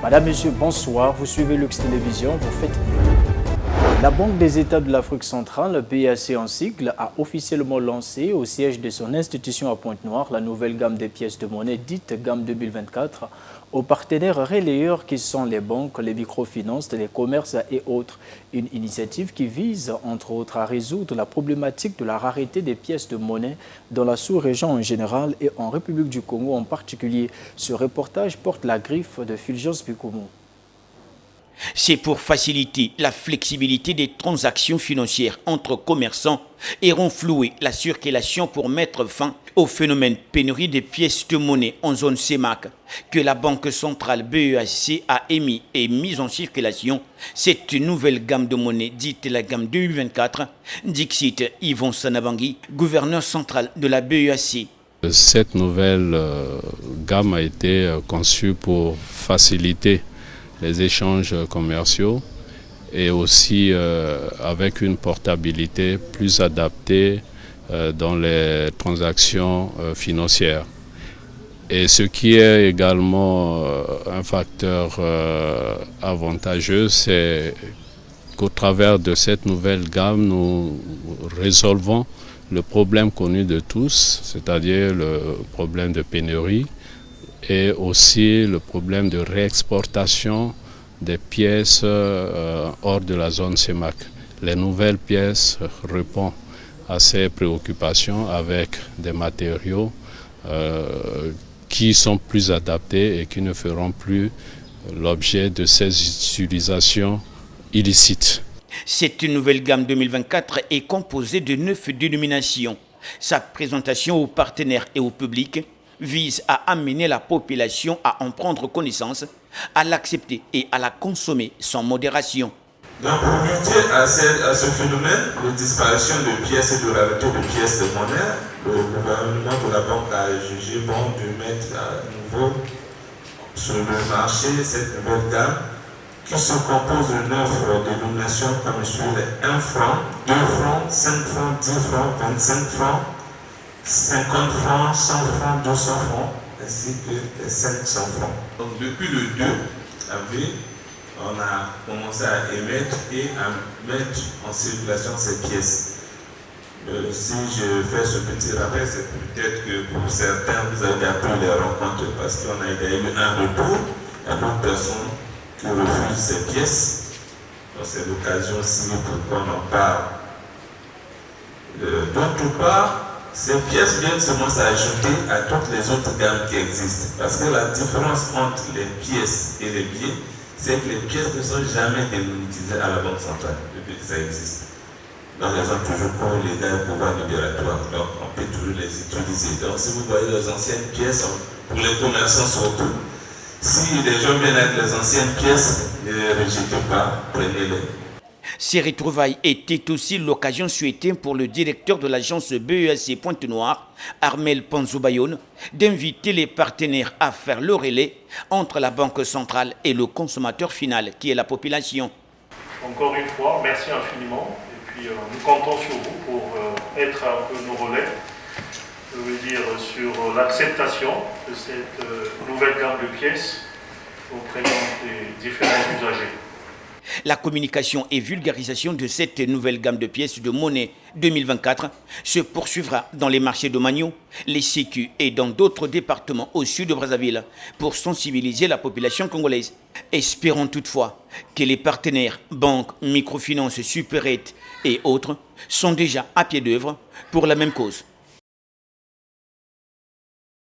Madame, Monsieur, bonsoir. Vous suivez Lux Télévision, vous faites mieux. La Banque des États de l'Afrique centrale, le BAC en sigle, a officiellement lancé au siège de son institution à Pointe-Noire la nouvelle gamme des pièces de monnaie dite gamme 2024 aux partenaires relayeurs qui sont les banques, les microfinances, les commerces et autres. Une initiative qui vise, entre autres, à résoudre la problématique de la rareté des pièces de monnaie dans la sous-région en général et en République du Congo en particulier. Ce reportage porte la griffe de Fulgence Bikoumou. C'est pour faciliter la flexibilité des transactions financières entre commerçants et renflouer la circulation pour mettre fin au phénomène pénurie des pièces de monnaie en zone CEMAC que la Banque centrale BEAC a émis et mise en circulation cette nouvelle gamme de monnaie dite la gamme 2024, dixit Yvon Sanabangui, gouverneur central de la BEAC. Cette nouvelle gamme a été conçue pour faciliter les échanges commerciaux et aussi avec une portabilité plus adaptée dans les transactions financières. Et ce qui est également un facteur avantageux, c'est qu'au travers de cette nouvelle gamme, nous résolvons le problème connu de tous, c'est-à-dire le problème de pénurie, et aussi le problème de réexportation des pièces hors de la zone CEMAC. Les nouvelles pièces répondent à ces préoccupations avec des matériaux qui sont plus adaptés et qui ne feront plus l'objet de ces utilisations illicites. Cette nouvelle gamme 2024 est composée de 9 dénominations. Sa présentation aux partenaires et au public vise à amener la population à en prendre connaissance, à l'accepter et à la consommer sans modération. Donc pour lutter à ce phénomène de disparition de pièces et de rareté de pièces de monnaie, le gouvernement de la banque a jugé bon de mettre à nouveau sur le marché cette nouvelle gamme qui se compose de 9 dénominations comme suit les 1 franc, 2 francs, 5 francs, 10 francs, 25 francs, 50 francs, 100 francs, 200 francs, ainsi que les 500 francs. Donc depuis le 2 avril, on a commencé à émettre et à mettre en circulation ces pièces. Si je fais ce petit rappel, c'est peut-être que pour certains, vous avez appris les rencontres parce qu'on a eu un retour. Il y a d'autres personnes qui refusent ces pièces. Donc c'est l'occasion aussi pour qu'on en parle. D'autre part, ces pièces viennent seulement s'ajouter à toutes les autres gammes qui existent. Parce que la différence entre les pièces et les billets, c'est que les pièces ne sont jamais démonétisées à la Banque centrale, depuis que ça existe. Donc elles ont toujours pour légal pouvoir libératoire. Donc on peut toujours les utiliser. Donc si vous voyez les anciennes pièces, pour les commerçants surtout, si les gens viennent avec les anciennes pièces, ne les rejetez pas, prenez-les. Ces retrouvailles étaient aussi l'occasion souhaitée pour le directeur de l'agence BEAC Pointe-Noire, Armel Panzoubayoun, d'inviter les partenaires à faire le relais entre la Banque centrale et le consommateur final, qui est la population. Encore une fois, merci infiniment. Et puis nous comptons sur vous pour être un peu nos relais, je veux dire, sur l'acceptation de cette nouvelle gamme de pièces auprès des différents usagers. La communication et vulgarisation de cette nouvelle gamme de pièces de monnaie 2024 se poursuivra dans les marchés de Magno, les Sécu et dans d'autres départements au sud de Brazzaville pour sensibiliser la population congolaise. Espérons toutefois que les partenaires, banques, microfinances, supérettes et autres sont déjà à pied d'œuvre pour la même cause.